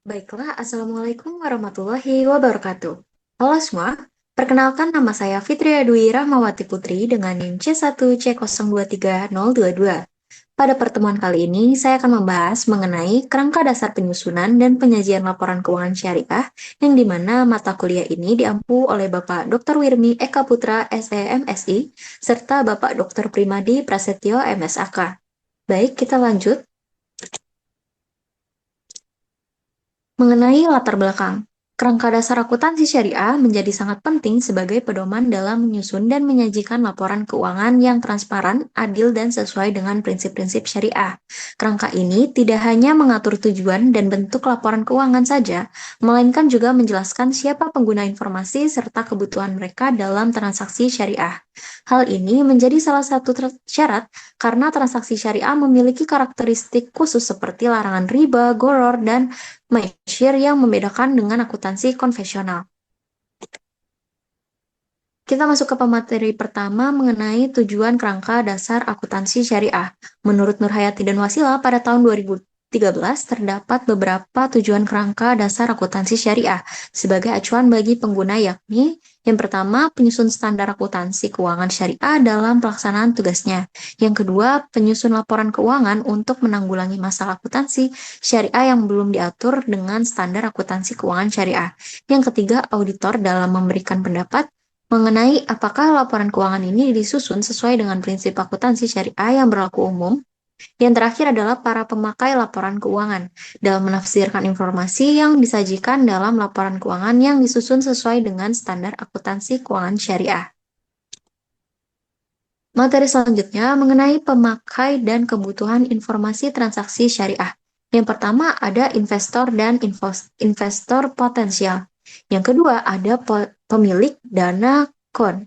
Baiklah, Assalamualaikum warahmatullahi wabarakatuh. Halo semua, perkenalkan nama saya Fitria Dwi Rahmawati Putri dengan NIM C1C023022. Pada pertemuan kali ini, saya akan membahas mengenai kerangka dasar penyusunan dan penyajian laporan keuangan syariah, yang dimana mata kuliah ini diampu oleh Bapak Dr. Wirmi Eka Putra, SEMSI, serta Bapak Dr. Primadi Prasetyo, MSAK. Baik, kita lanjut. Mengenai latar belakang, kerangka dasar akuntansi syariah menjadi sangat penting sebagai pedoman dalam menyusun dan menyajikan laporan keuangan yang transparan, adil, dan sesuai dengan prinsip-prinsip syariah. Kerangka ini tidak hanya mengatur tujuan dan bentuk laporan keuangan saja, melainkan juga menjelaskan siapa pengguna informasi serta kebutuhan mereka dalam transaksi syariah. Hal ini menjadi salah satu syarat karena transaksi syariah memiliki karakteristik khusus seperti larangan riba, goror, dan maisir yang membedakan dengan akuntansi konvensional. Kita masuk ke pemateri pertama mengenai tujuan kerangka dasar akuntansi syariah. Menurut Nurhayati dan Wasila, pada tahun 2013 terdapat beberapa tujuan kerangka dasar akuntansi syariah sebagai acuan bagi pengguna, yakni yang pertama, penyusun standar akuntansi keuangan syariah dalam pelaksanaan tugasnya. Yang kedua, penyusun laporan keuangan untuk menanggulangi masalah akuntansi syariah yang belum diatur dengan standar akuntansi keuangan syariah. Yang ketiga, auditor dalam memberikan pendapat mengenai apakah laporan keuangan ini disusun sesuai dengan prinsip akuntansi syariah yang berlaku umum. Yang terakhir adalah para pemakai laporan keuangan dalam menafsirkan informasi yang disajikan dalam laporan keuangan yang disusun sesuai dengan standar akuntansi keuangan syariah. Materi selanjutnya mengenai pemakai dan kebutuhan informasi transaksi syariah. Yang pertama ada investor dan investor potensial. Yang kedua ada pemilik dana kon.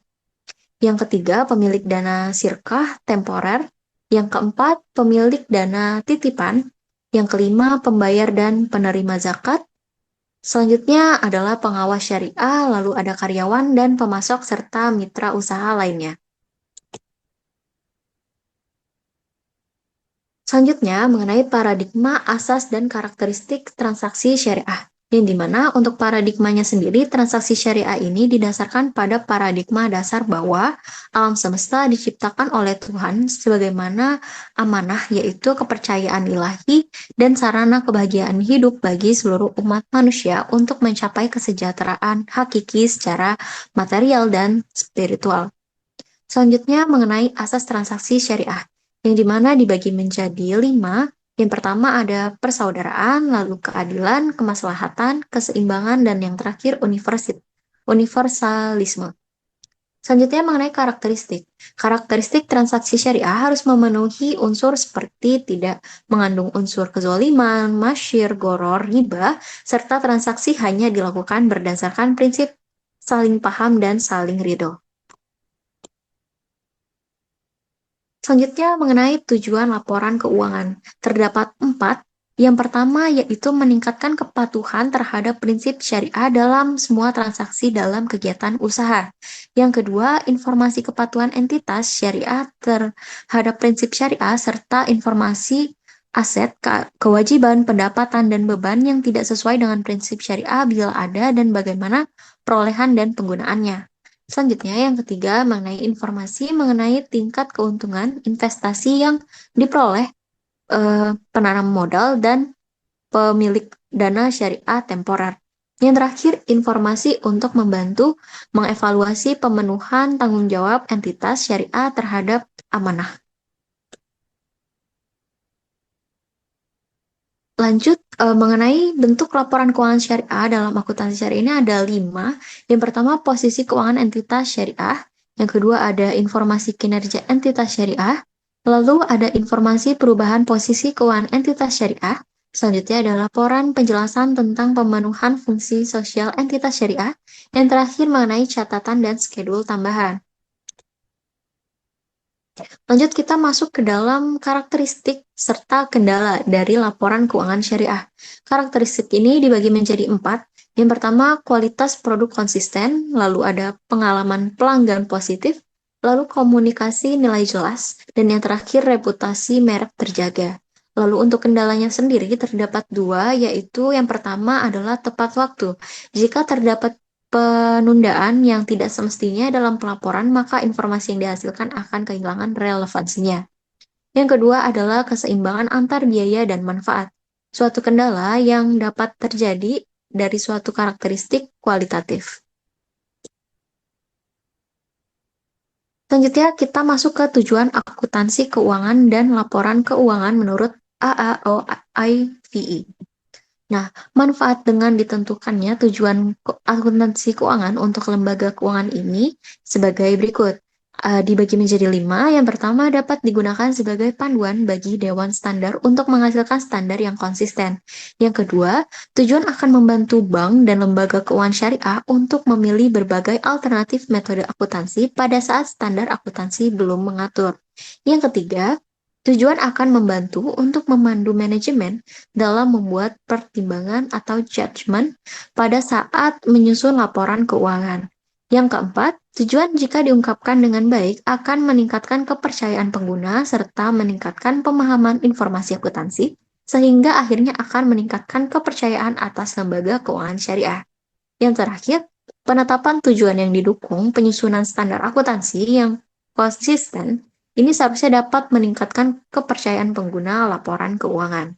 Yang ketiga pemilik dana sirkah temporer. Yang keempat pemilik dana titipan. Yang kelima pembayar dan penerima zakat. Selanjutnya adalah pengawas syariah, lalu ada karyawan dan pemasok serta mitra usaha lainnya. Selanjutnya, mengenai paradigma, asas, dan karakteristik transaksi syariah. Yang dimana untuk paradigmanya sendiri, transaksi syariah ini didasarkan pada paradigma dasar bahwa alam semesta diciptakan oleh Tuhan sebagaimana amanah, yaitu kepercayaan ilahi dan sarana kebahagiaan hidup bagi seluruh umat manusia untuk mencapai kesejahteraan hakiki secara material dan spiritual. Selanjutnya mengenai asas transaksi syariah, yang dimana dibagi menjadi 5. Yang pertama ada persaudaraan, lalu keadilan, kemaslahatan, keseimbangan, dan yang terakhir universalisme. Selanjutnya mengenai karakteristik. Karakteristik transaksi syariah harus memenuhi unsur seperti tidak mengandung unsur kezoliman, masyir, goror, riba, serta transaksi hanya dilakukan berdasarkan prinsip saling paham dan saling ridho. Selanjutnya mengenai tujuan laporan keuangan. Terdapat 4. Yang pertama yaitu meningkatkan kepatuhan terhadap prinsip syariah dalam semua transaksi dalam kegiatan usaha. Yang kedua, informasi kepatuhan entitas syariah terhadap prinsip syariah serta informasi aset, kewajiban, pendapatan, dan beban yang tidak sesuai dengan prinsip syariah bila ada dan bagaimana perolehan dan penggunaannya. Selanjutnya, yang ketiga, mengenai informasi mengenai tingkat keuntungan investasi yang diperoleh penanam modal dan pemilik dana syariah temporer. Yang terakhir, informasi untuk membantu mengevaluasi pemenuhan tanggung jawab entitas syariah terhadap amanah. Lanjut, mengenai bentuk laporan keuangan syariah dalam akuntansi syariah ini ada 5. Yang pertama, posisi keuangan entitas syariah. Yang kedua, ada informasi kinerja entitas syariah. Lalu ada informasi perubahan posisi keuangan entitas syariah. Selanjutnya ada laporan penjelasan tentang pemenuhan fungsi sosial entitas syariah. Yang terakhir mengenai catatan dan schedule tambahan. Lanjut kita masuk ke dalam karakteristik serta kendala dari laporan keuangan syariah. Karakteristik ini dibagi menjadi 4. Yang pertama, kualitas produk konsisten, lalu ada pengalaman pelanggan positif, lalu komunikasi nilai jelas, dan yang terakhir reputasi merek terjaga. Lalu untuk kendalanya sendiri terdapat dua, yaitu yang pertama adalah tepat waktu. Jika terdapat penundaan yang tidak semestinya dalam pelaporan, maka informasi yang dihasilkan akan kehilangan relevansinya. Yang kedua adalah keseimbangan antar biaya dan manfaat. Suatu kendala yang dapat terjadi dari suatu karakteristik kualitatif. Selanjutnya, kita masuk ke tujuan akuntansi keuangan dan laporan keuangan menurut AAOIVI. Nah, manfaat dengan ditentukannya tujuan akuntansi keuangan untuk lembaga keuangan ini sebagai berikut. Dibagi menjadi 5. Yang pertama dapat digunakan sebagai panduan bagi Dewan Standar untuk menghasilkan standar yang konsisten. Yang kedua, tujuan akan membantu bank dan lembaga keuangan syariah untuk memilih berbagai alternatif metode akuntansi pada saat standar akuntansi belum mengatur. Yang ketiga, tujuan akan membantu untuk memandu manajemen dalam membuat pertimbangan atau judgement pada saat menyusun laporan keuangan. Yang keempat, tujuan jika diungkapkan dengan baik akan meningkatkan kepercayaan pengguna serta meningkatkan pemahaman informasi akuntansi, sehingga akhirnya akan meningkatkan kepercayaan atas lembaga keuangan syariah. Yang terakhir, penetapan tujuan yang didukung penyusunan standar akuntansi yang konsisten ini seharusnya dapat meningkatkan kepercayaan pengguna laporan keuangan.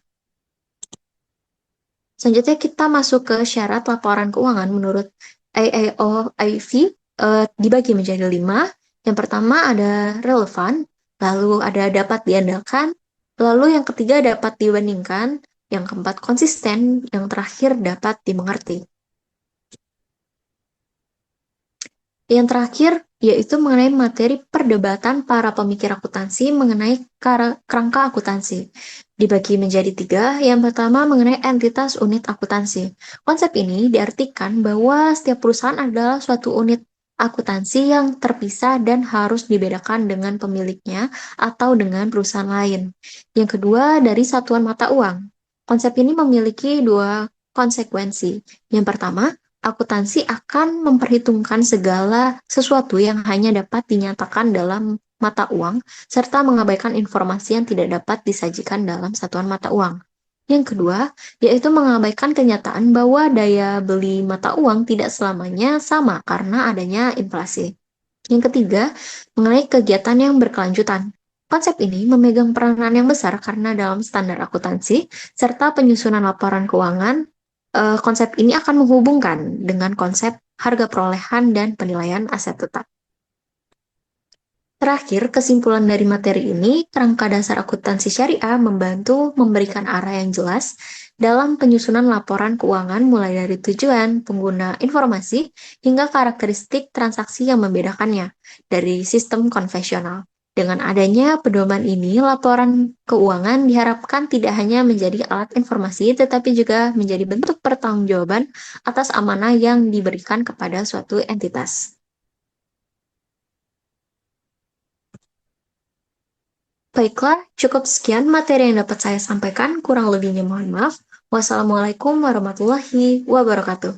Selanjutnya kita masuk ke syarat laporan keuangan menurut AAOIV dibagi menjadi 5. Yang pertama ada relevan, lalu ada dapat diandalkan, lalu yang ketiga dapat dibandingkan, yang keempat konsisten, yang terakhir dapat dimengerti. Yang terakhir yaitu mengenai materi perdebatan para pemikir akuntansi mengenai kerangka akuntansi. Dibagi menjadi 3, yang pertama mengenai entitas unit akuntansi. Konsep ini diartikan bahwa setiap perusahaan adalah suatu unit akuntansi yang terpisah dan harus dibedakan dengan pemiliknya atau dengan perusahaan lain. Yang kedua, dari satuan mata uang. Konsep ini memiliki 2 konsekuensi. Yang pertama, akuntansi akan memperhitungkan segala sesuatu yang hanya dapat dinyatakan dalam mata uang, serta mengabaikan informasi yang tidak dapat disajikan dalam satuan mata uang. Yang kedua, yaitu mengabaikan kenyataan bahwa daya beli mata uang tidak selamanya sama karena adanya inflasi. Yang ketiga, mengenai kegiatan yang berkelanjutan. Konsep ini memegang peranan yang besar karena dalam standar akuntansi, serta penyusunan laporan keuangan, konsep ini akan menghubungkan dengan konsep harga perolehan dan penilaian aset tetap. Terakhir, kesimpulan dari materi ini, kerangka dasar akuntansi syariah membantu memberikan arah yang jelas dalam penyusunan laporan keuangan mulai dari tujuan, pengguna informasi, hingga karakteristik transaksi yang membedakannya dari sistem konvensional. Dengan adanya pedoman ini, laporan keuangan diharapkan tidak hanya menjadi alat informasi, tetapi juga menjadi bentuk pertanggungjawaban atas amanah yang diberikan kepada suatu entitas. Baiklah, cukup sekian materi yang dapat saya sampaikan. Kurang lebihnya mohon maaf. Wassalamualaikum warahmatullahi wabarakatuh.